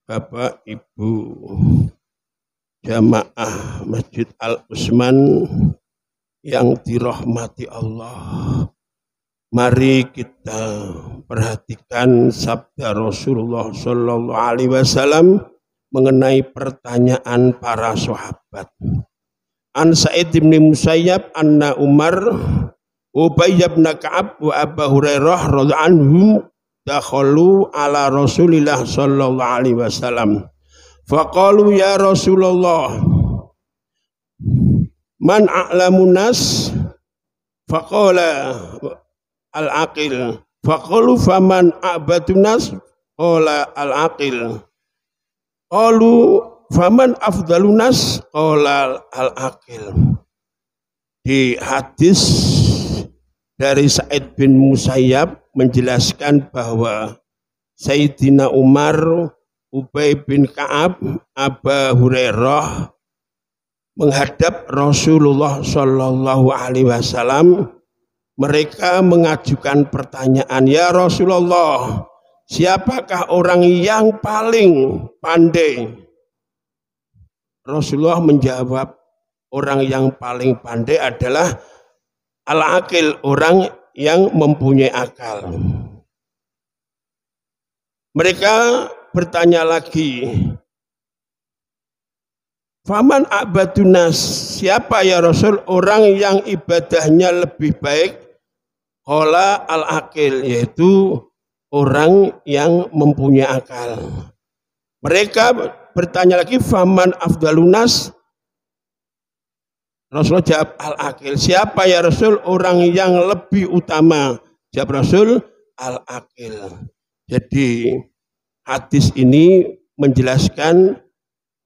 Bapak Ibu jamaah Masjid Al-Usman yang dirahmati Allah, mari kita perhatikan sabda Rasulullah Sallallahu Alaihi Wasallam mengenai pertanyaan para sahabat. An Sa'id bin Musayyab anna Umar, Ubay bin Ka'ab wa Abu Hurairah radhiyallahu anhum dakhalu ala Rasulillah sallallahu alaihi wasallam. Faqalu ya Rasulullah, man a'lamun nas? Faqala al-aqil. Faqalu faman a'badun nas? Qala al-aqil. Qalu faman afdalun nas? Qala al-aqil. Di hadis dari Sa'id bin Musayyab menjelaskan bahwa Sayyidina Umar, Ubay bin Ka'ab, Abu Hurairah menghadap Rasulullah Sallallahu Alaihi Wasallam. Mereka mengajukan pertanyaan, ya Rasulullah, siapakah orang yang paling pandai? Rasulullah menjawab, orang yang paling pandai adalah al-aqil, orang yang mempunyai akal. Mereka bertanya lagi, faman a'badunas, siapa ya Rasul orang yang ibadahnya lebih baik? Qala al-aqil, yaitu orang yang mempunyai akal. Mereka bertanya lagi, faman afdalunas? Rasulullah jawab al-aqil. Siapa ya Rasul orang yang lebih utama? Jawab Rasul al-aqil. Jadi hadis ini menjelaskan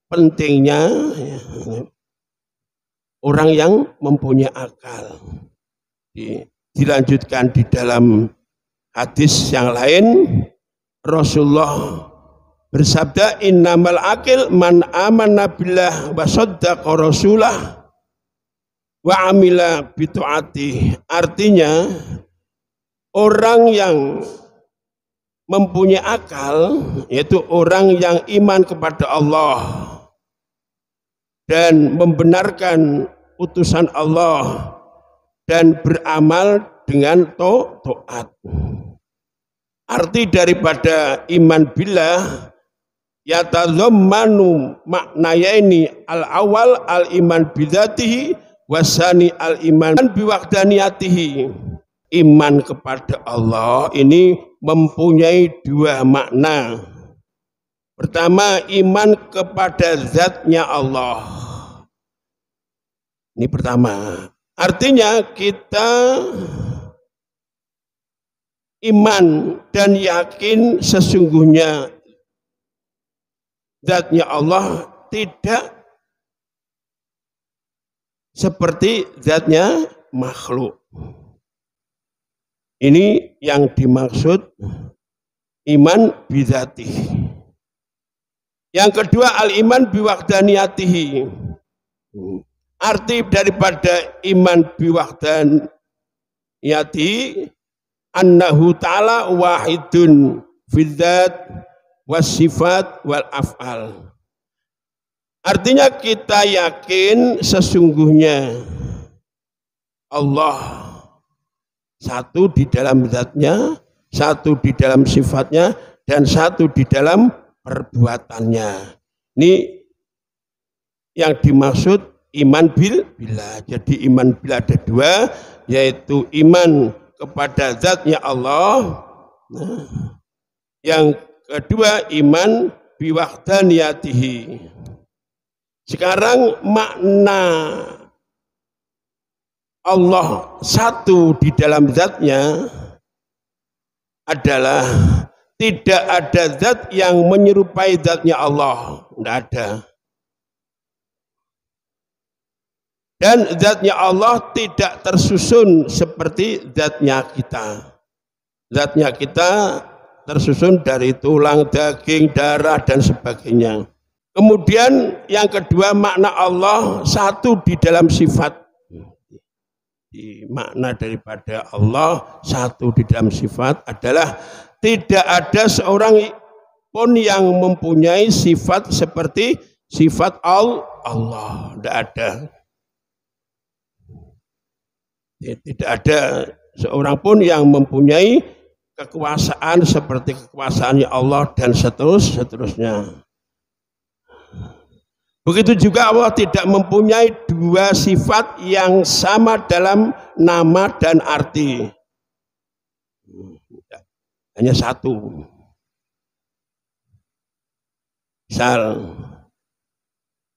pentingnya orang yang mempunyai akal. Dilanjutkan di dalam hadis yang lain, Rasulullah bersabda, innamal aqil man amana billah wa saddaqa rasulah wa amila bitu'ati. Artinya orang yang mempunyai akal yaitu orang yang iman kepada Allah dan membenarkan utusan Allah dan beramal dengan taat. Arti daripada iman billah yatadhammanu maknayaini al-awwal al-iman bidzatihi wasani al-iman biwahdaniyatihi. Iman kepada Allah ini mempunyai dua makna. Pertama, iman kepada zatnya Allah. Ini pertama. Artinya kita iman dan yakin sesungguhnya zatnya Allah tidak seperti zatnya makhluk. Ini yang dimaksud iman bidzatihi. Yang kedua, al-iman biwahdaniyatihi. Arti daripada iman biwahdaniyatihi annahu ta'ala wahidun fidzat wassifat wal af'al. Artinya kita yakin sesungguhnya Allah satu di dalam zatnya, satu di dalam sifatnya, dan satu di dalam perbuatannya. Ini yang dimaksud iman billah. Jadi iman billah ada dua, yaitu iman kepada zatnya Allah. Yang kedua iman biwahdaniyatihi. Sekarang makna Allah satu di dalam zatnya adalah tidak ada zat yang menyerupai zatnya Allah. Tidak ada. Dan zatnya Allah tidak tersusun seperti zatnya kita. Zatnya kita tersusun dari tulang, daging, darah, dan sebagainya. Kemudian yang kedua, makna Allah satu di dalam sifat. Di makna daripada Allah satu di dalam sifat adalah tidak ada seorang pun yang mempunyai sifat seperti sifat Allah. Tidak ada. Tidak ada seorang pun yang mempunyai kekuasaan seperti kekuasaannya Allah dan seterusnya. Begitu juga Allah tidak mempunyai dua sifat yang sama dalam nama dan arti. Hanya satu. Misal,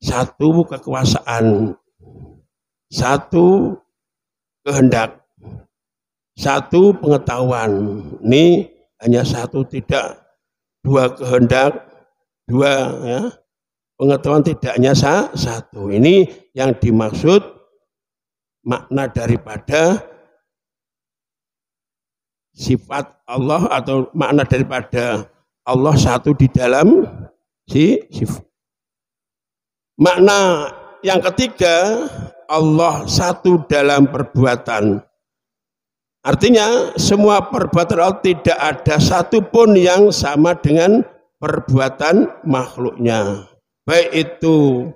satu kekuasaan, satu kehendak, satu pengetahuan. Ini hanya satu, tidak dua kehendak, dua ya. Pengetahuan tidak hanya satu. Ini yang dimaksud makna daripada sifat Allah atau makna daripada Allah satu di dalam sifat. Makna yang ketiga, Allah satu dalam perbuatan. Artinya semua perbuatan Allah tidak ada satupun yang sama dengan perbuatan makhluknya. Baik itu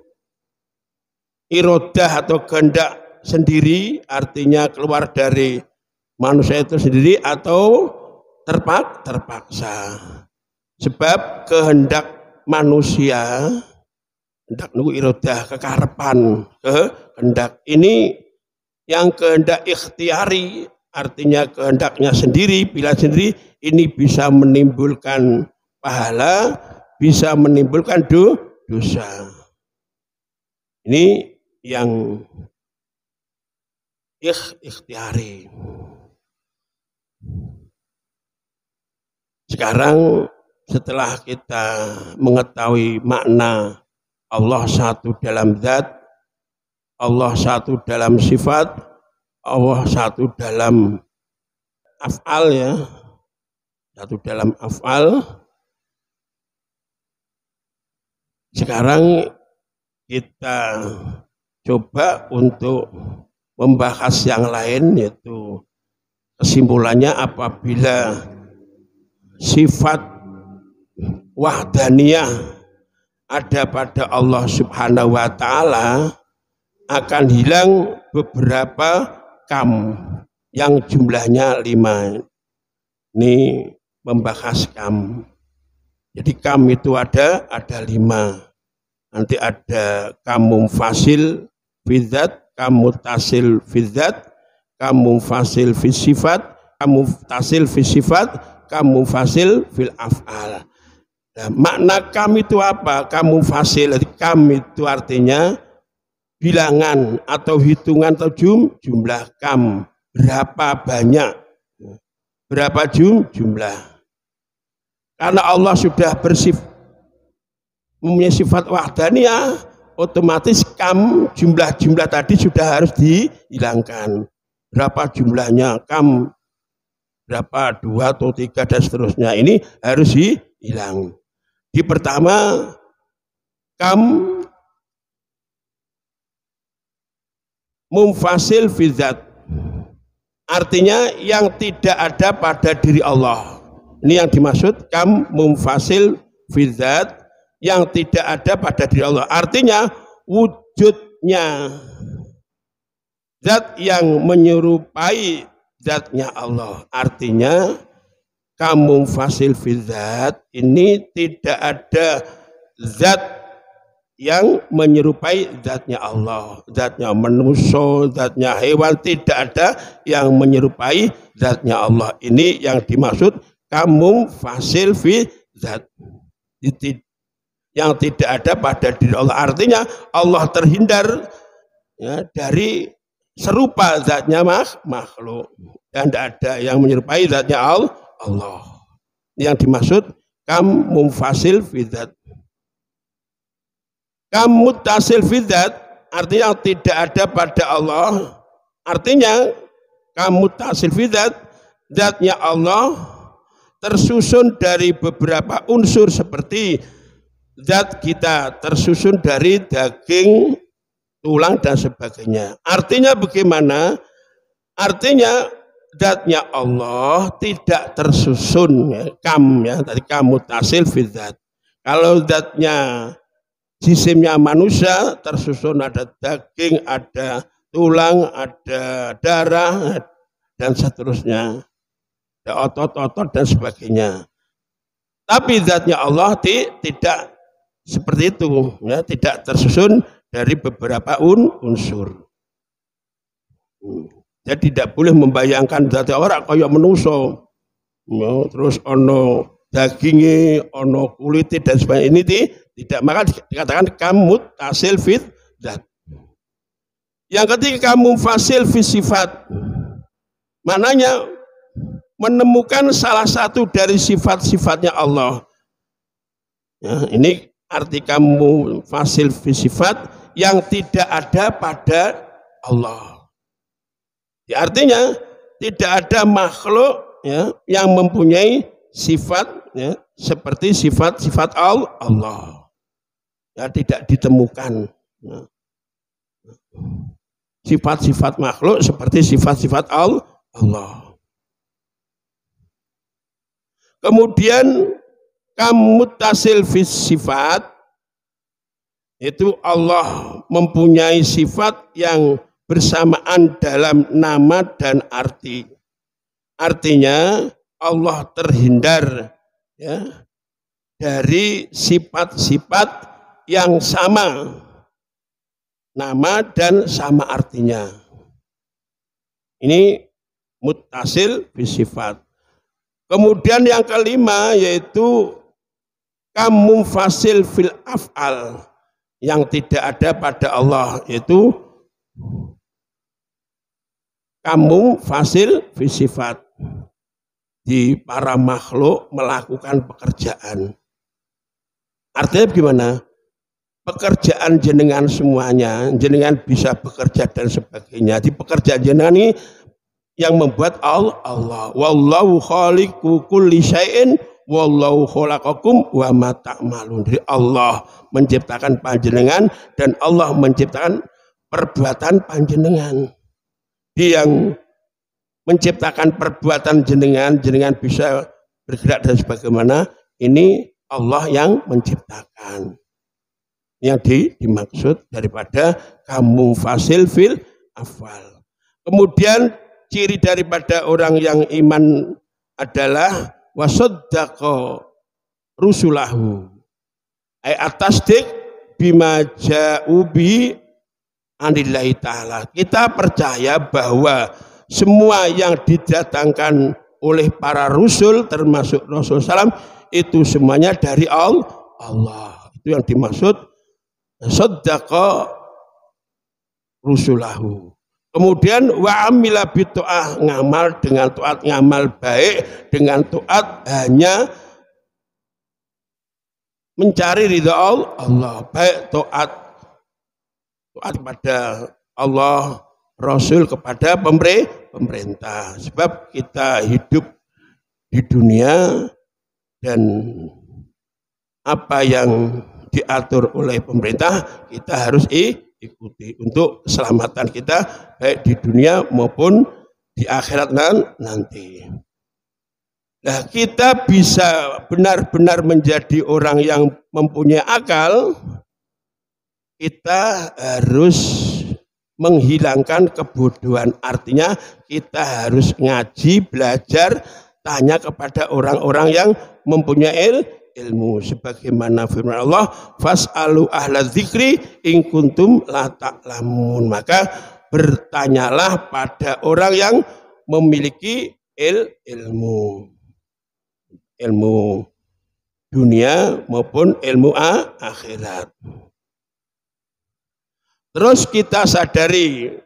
irodah atau kehendak sendiri, artinya keluar dari manusia itu sendiri, atau terpaksa. Sebab kehendak manusia, kehendak nunggu irodah, kekarepan, kehendak ini yang kehendak ikhtiari, artinya kehendaknya sendiri, pilihan sendiri, ini bisa menimbulkan pahala, bisa menimbulkan dosa. Ini yang ikhtiari. Sekarang setelah kita mengetahui makna Allah satu dalam zat, Allah satu dalam sifat, Allah satu dalam af'al ya, satu dalam af'al. Sekarang kita coba untuk membahas yang lain, yaitu kesimpulannya apabila sifat wahdaniyah ada pada Allah Subhanahu wa Ta'ala, akan hilang beberapa kam yang jumlahnya 5. Ini membahas kam. Jadi kam itu ada 5. Nanti ada kam mumfasil fidzat, kam muttasil fidzat, kam mumfasil fi sifat, kam muttasil fi sifat, kam mumfasil fil af'al. Nah, makna kam itu apa? Kam mumfasil. Kam itu artinya bilangan atau hitungan atau jumlah kam. Berapa banyak? Berapa jumlah? Karena Allah sudah mempunyai sifat wahdaniyah, otomatis kam jumlah tadi sudah harus dihilangkan. Berapa jumlahnya kam? Berapa? 2 atau 3 dan seterusnya. Ini harus hilang. Di pertama, kam mumfasil fidzat. Artinya yang tidak ada pada diri Allah. Ini yang dimaksud kam mumfasil fidzat, yang tidak ada pada diri Allah. Artinya wujudnya zat yang menyerupai zatnya Allah. Artinya kam mumfasil fidzat ini tidak ada zat yang menyerupai zatnya Allah. Zatnya manusia, zatnya hewan, tidak ada yang menyerupai zatnya Allah. Ini yang dimaksud kam mumfasil fidzat, yang tidak ada pada diri Allah. Artinya Allah terhindar ya, dari serupa zatnya makhluk, dan tidak ada yang menyerupai zatnya Allah. Yang dimaksud kam mumfasil fidzat. Kam muttasil fidzat artinya tidak ada pada Allah. Artinya kam muttasil fidzat, zatnya Allah tersusun dari beberapa unsur seperti zat kita tersusun dari daging, tulang dan sebagainya. Artinya bagaimana? Artinya zatnya Allah tidak tersusun ya, tadi kam mutasil fi dzat. Kalau zatnya jisimnya manusia tersusun ada daging, ada tulang, ada darah dan seterusnya, ada otot-otot dan sebagainya. Tapi zatnya Allah tidak seperti itu, ya, tidak tersusun dari beberapa unsur. Jadi tidak boleh membayangkan zatnya orang kayak manusia, ya, terus ono dagingnya, ono kulitnya dan sebagainya. Ini tidak, maka dikatakan kamu tasil fit zat. Yang ketiga kamu fasil fit sifat, maknanya menemukan salah satu dari sifat-sifatnya Allah. Ya, ini arti kamu fasil fit sifat yang tidak ada pada Allah. Ya, artinya tidak ada makhluk ya, yang mempunyai sifat ya, seperti sifat-sifat Allah. Ya, tidak ditemukan. Ya. Sifat-sifat makhluk seperti sifat-sifat Allah. Kemudian kamu tasil fis sifat, itu Allah mempunyai sifat yang bersamaan dalam nama dan arti. Artinya Allah terhindar ya, dari sifat-sifat yang sama nama dan sama artinya. Ini muttasil bisifat. Kemudian yang kelima yaitu kamu fasil fil af'al, yang tidak ada pada Allah, yaitu kamu fasil fisifat, di para makhluk melakukan pekerjaan. Artinya gimana? Pekerjaan jenengan semuanya, jenengan bisa bekerja dan sebagainya. Di pekerjaan jenengan ini yang membuat Allah. Wallahu khaliqu kulli syai'in wallahu khalaqakum wa ma ta'malun. Jadi Allah menciptakan panjenengan dan Allah menciptakan perbuatan panjenengan. Dia yang menciptakan perbuatan jenengan bisa bergerak dan sebagaimana, ini Allah yang menciptakan. Yang dimaksud daripada kamu fasil fil afal. Kemudian ciri daripada orang yang iman adalah wasaddaqa rusulahu, ay atasdik bima ja'u bi anillahi ta'ala. Kita percaya bahwa semua yang didatangkan oleh para rasul termasuk Rasul SAW itu semuanya dari Allah. Itu yang dimaksud saddaqa rusulahu. Kemudian wa amila bitu'ah, ngamal dengan taat, ngamal baik dengan taat, hanya mencari ridha Allah, baik taat kepada Allah, Rasul, kepada pemerintah. Sebab kita hidup di dunia dan apa yang diatur oleh pemerintah kita harus ikuti untuk keselamatan kita baik di dunia maupun di akhirat nanti. Nah, kita bisa benar-benar menjadi orang yang mempunyai akal, kita harus menghilangkan kebodohan. Artinya kita harus ngaji, belajar, tanya kepada orang-orang yang mempunyai ilmu. Sebagaimana firman Allah, fas'alu ahla dzikri in kuntum la ta'lamun. Maka bertanyalah pada orang yang memiliki ilmu dunia maupun ilmu akhirat. Terus kita sadari,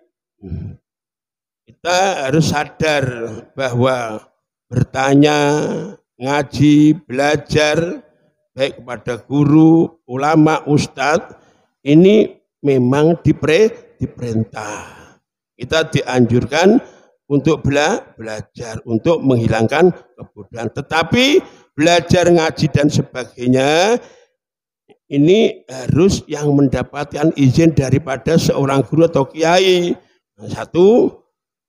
kita harus sadar bahwa bertanya, ngaji, belajar baik kepada guru, ulama, ustadz, ini memang diperintah. Kita dianjurkan untuk belajar, untuk menghilangkan kebodohan. Tetapi belajar, ngaji dan sebagainya ini harus yang mendapatkan izin daripada seorang guru atau kiai. Satu,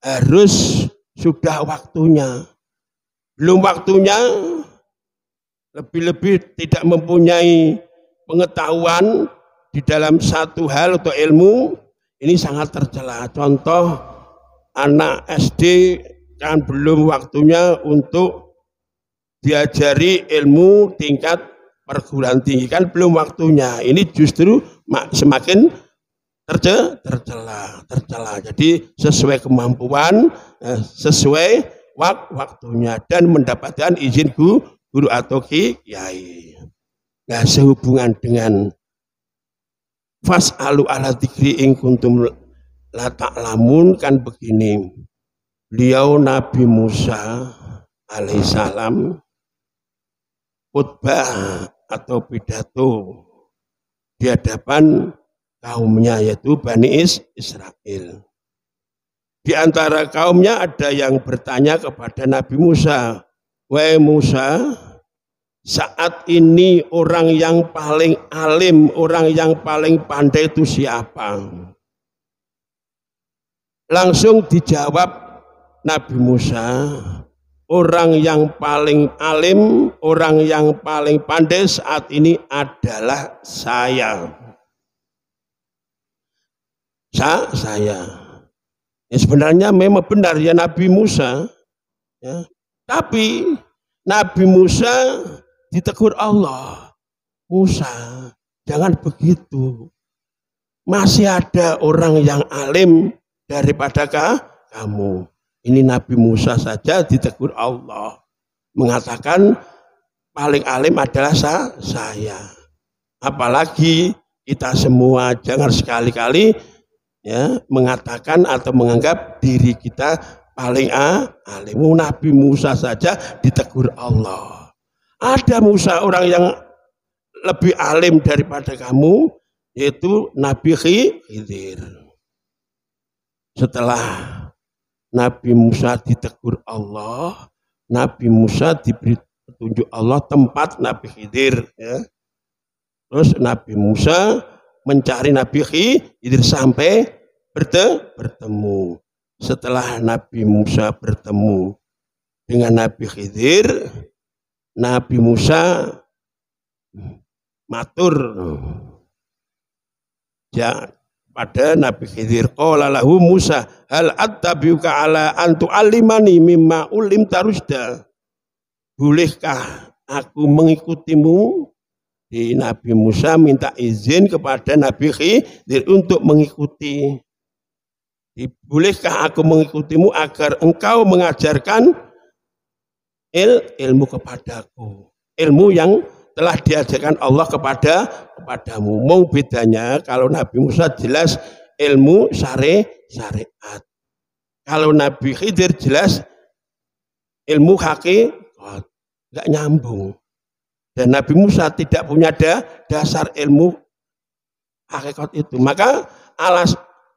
harus sudah waktunya. Belum waktunya, lebih-lebih tidak mempunyai pengetahuan di dalam satu hal atau ilmu, ini sangat tercela. Contoh, anak SD kan belum waktunya untuk diajari ilmu tingkat perguruan tinggi, kan belum waktunya. Ini justru semakin tercela. Jadi sesuai kemampuan, sesuai waktunya, dan mendapatkan izin guru atau kiai. Nah, sehubungan dengan fas'alu ala dzikri in kuntum la ta'lamun, kan begini. Beliau Nabi Musa alaihissalam khutbah atau pidato di hadapan kaumnya, yaitu Bani Israel. Di antara kaumnya ada yang bertanya kepada Nabi Musa, "Wahai Musa, saat ini orang yang paling alim, orang yang paling pandai itu siapa?" Langsung dijawab Nabi Musa, orang yang paling alim, orang yang paling pandai saat ini adalah saya. Saya. Ya, sebenarnya memang benar ya Nabi Musa, ya. Tapi Nabi Musa ditegur Allah, "Musa, jangan begitu. Masih ada orang yang alim daripada kamu." Ini Nabi Musa saja ditegur Allah, mengatakan paling alim adalah saya. Apalagi kita semua, jangan sekali-kali ya mengatakan atau menganggap diri kita paling alim. Nabi Musa saja ditegur Allah. Ada Musa orang yang lebih alim daripada kamu, yaitu Nabi Khidir. Setelah Nabi Musa ditegur Allah, Nabi Musa diberi petunjuk Allah tempat Nabi Khidir, ya. Terus Nabi Musa mencari Nabi Khidir sampai bertemu. Setelah Nabi Musa bertemu dengan Nabi Khidir, Nabi Musa matur ya pada Nabi Khidir, qala lahu Musa, hal attabiuka ala an tu'allimani mimma ulimta rusda. Bolehkah aku mengikutimu? Di Nabi Musa minta izin kepada Nabi Khidir untuk mengikuti. Bolehkah aku mengikutimu agar engkau mengajarkan ilmu kepadaku, ilmu yang telah diajarkan Allah kepadamu. Mau bedanya kalau Nabi Musa jelas ilmu syariat, kalau Nabi Khidir jelas ilmu hakikat, nggak nyambung. Dan Nabi Musa tidak punya dasar ilmu hakikat itu. Maka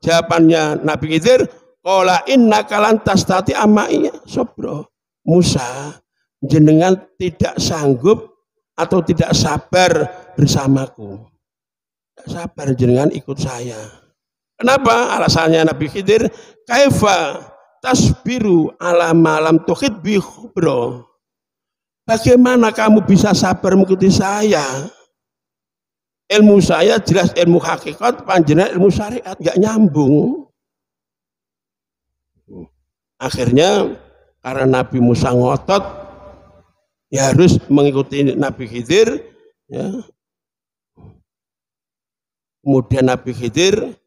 jawabannya Nabi Khidir, qala innaka lan tastati'a ma'iya sabra. Musa, jenengan tidak sanggup atau tidak sabar bersamaku. Tidak sabar jenengan ikut saya. Kenapa? Alasannya Nabi Khidir, kaifa tasbiru ala ma lam tuhit bi khubra. Bagaimana kamu bisa sabar mengikuti saya? Ilmu saya jelas ilmu hakikat, panjenengan ilmu syariat, nggak nyambung. Akhirnya karena Nabi Musa ngotot, ya harus mengikuti Nabi Khidir. Ya. Kemudian Nabi Khidir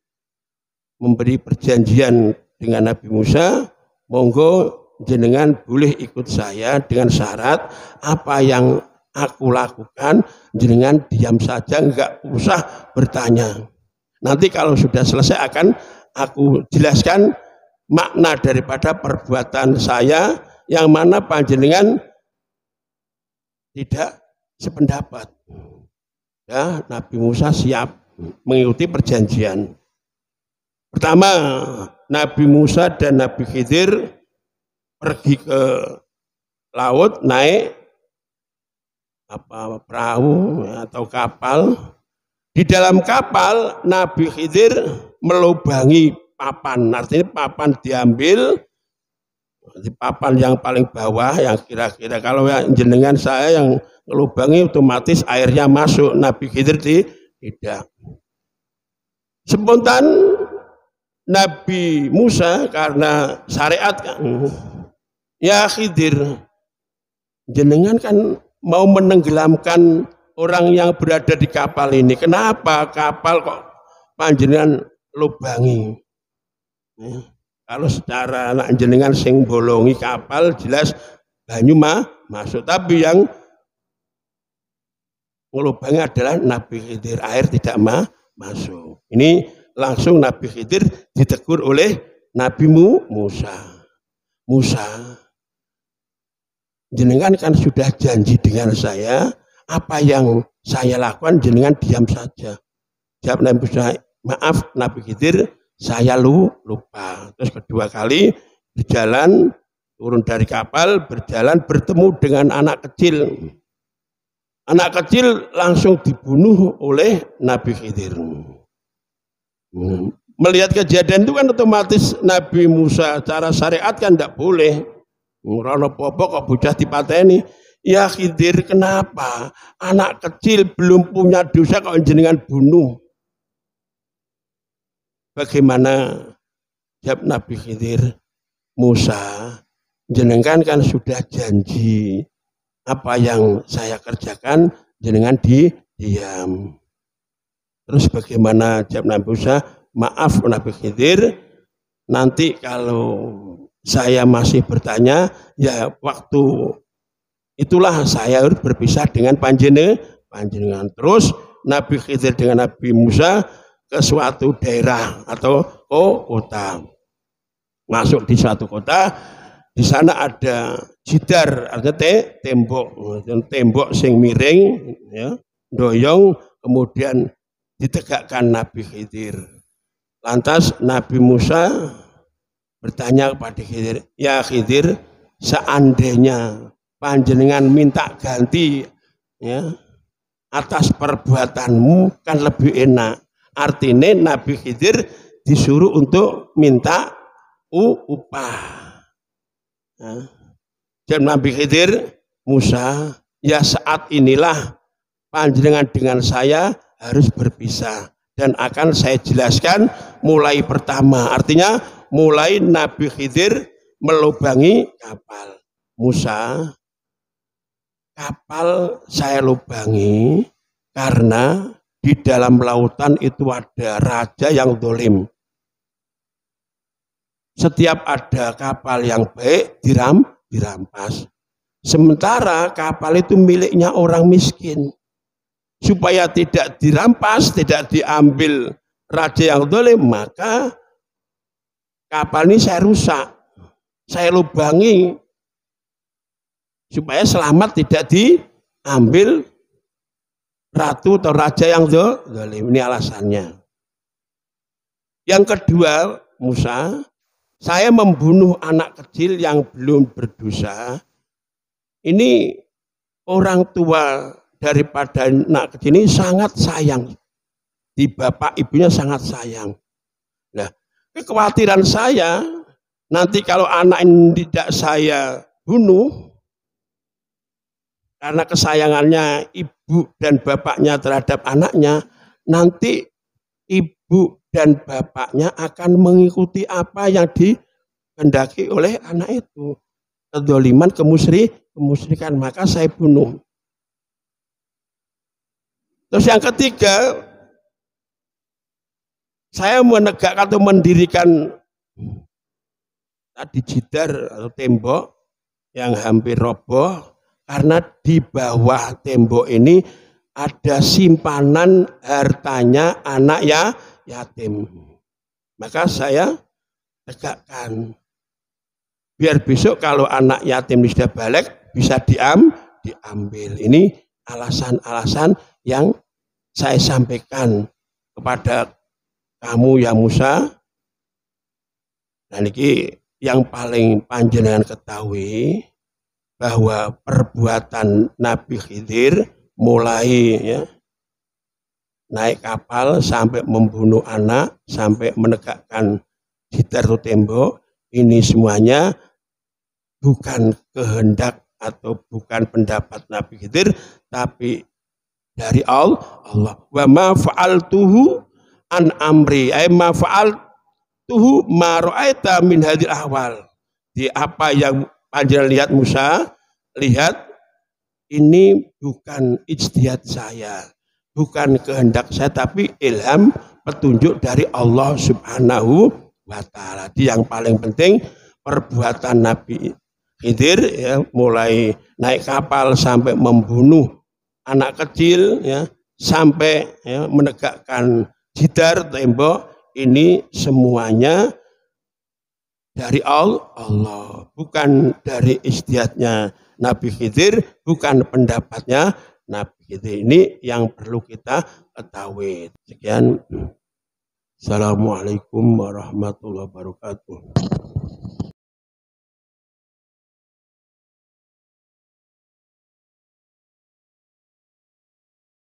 memberi perjanjian dengan Nabi Musa, monggo jenengan boleh ikut saya dengan syarat apa yang aku lakukan jenengan diam saja, enggak usah bertanya. Nanti kalau sudah selesai akan aku jelaskan makna daripada perbuatan saya yang mana panjenengan tidak sependapat. Ya, Nabi Musa siap mengikuti perjanjian. Pertama, Nabi Musa dan Nabi Khidir pergi ke laut, naik perahu atau kapal. Di dalam kapal Nabi Khidir melubangi papan, artinya papan diambil, di papan yang paling bawah yang kira-kira kalau yang jenengan saya yang ngelubangi otomatis airnya masuk, Nabi Khidir tidak. Spontan Nabi Musa karena syariat kan, ya Khidir, jenengan kan mau menenggelamkan orang yang berada di kapal ini. Kenapa kapal kok panjenengan lubangi? Kalau secara anak jenengan sing bolongi kapal jelas banyu masuk, tapi yang ngelubangi adalah Nabi Khidir, air tidak masuk. Ini langsung Nabi Khidir ditegur oleh Nabi Musa. Musa, jenengan kan sudah janji dengan saya, apa yang saya lakukan jenengan diam saja. Jawab Nabi Musa, maaf Nabi Khidir, saya lupa. Terus kedua kali berjalan, turun dari kapal, berjalan bertemu dengan anak kecil. Anak kecil langsung dibunuh oleh Nabi Khidir. Melihat kejadian itu kan otomatis Nabi Musa cara syariat kan tidak boleh. Rono popo kok bocah dipateni. Ya Khidir, kenapa? Anak kecil belum punya dosa kok jenengan bunuh. Bagaimana? Jawab Nabi Khidir, Musa, jenengan kan sudah janji apa yang saya kerjakan jenengan diam. Terus bagaimana? Jawab Nabi Musa, maaf Nabi Khidir, nanti kalau saya masih bertanya, ya waktu itulah saya harus berpisah dengan panjenengan. Terus Nabi Khidir dengan Nabi Musa ke suatu daerah atau kota. Masuk di suatu kota, di sana ada jidar, artinya tembok sing miring, ya, doyong, kemudian ditegakkan Nabi Khidir. Lantas Nabi Musa bertanya kepada Khidir, ya Khidir, seandainya panjenengan minta ganti, ya, atas perbuatanmu kan lebih enak. Artinya Nabi Khidir disuruh untuk minta upah. Dan Nabi Khidir, Musa, ya saat inilah panjenengan dengan saya harus berpisah dan akan saya jelaskan mulai pertama. Artinya mulai Nabi Khidir melubangi kapal. Musa, kapal saya lubangi karena di dalam lautan itu ada raja yang dolim. Setiap ada kapal yang baik dirampas. Sementara kapal itu miliknya orang miskin. Supaya tidak dirampas, tidak diambil raja yang dolim, maka kapal ini saya rusak. Saya lubangi. Supaya selamat tidak diambil ratu atau raja yang dolim. Ini alasannya. Yang kedua, Musa, saya membunuh anak kecil yang belum berdosa. Ini orang tua daripada anak kecil ini sangat sayang. Di bapak ibunya sangat sayang. Nah, kekhawatiran saya, nanti kalau anak ini tidak saya bunuh, karena kesayangannya ibu dan bapaknya terhadap anaknya, nanti ibu dan bapaknya akan mengikuti apa yang dikehendaki oleh anak itu. Kedzaliman, kemusyrikan, maka saya bunuh. Terus yang ketiga, saya menegakkan atau mendirikan tadi jidar atau tembok yang hampir roboh, karena di bawah tembok ini ada simpanan hartanya anak yatim. Maka saya tegakkan. Biar besok kalau anak yatim sudah balik bisa diambil. Ini alasan-alasan yang saya sampaikan kepada kamu ya Musa. Dan ini yang paling panjenengan ketahui, bahwa perbuatan Nabi Khidir mulai ya, naik kapal sampai membunuh anak, sampai menegakkan jidar atau tembok, ini semuanya bukan kehendak atau bukan pendapat Nabi Khidir, tapi dari Allah. Wa ma fa'altuhu an amri, ay ma fa'altuhu ma ra'aita min hadil ahwal. Di apa yang panjenengan lihat Musa, lihat ini bukan ijtihad saya, bukan kehendak saya, tapi ilham petunjuk dari Allah Subhanahu wa Ta'ala. Yang paling penting perbuatan Nabi Khidir, ya, mulai naik kapal sampai membunuh anak kecil, ya, sampai ya, menegakkan jidar tembok, ini semuanya dari Allah, bukan dari ijtihadnya Nabi Khidir, bukan pendapatnya Nabi Khidir. Ini yang perlu kita ketahui. Sekian. Assalamualaikum warahmatullahi wabarakatuh.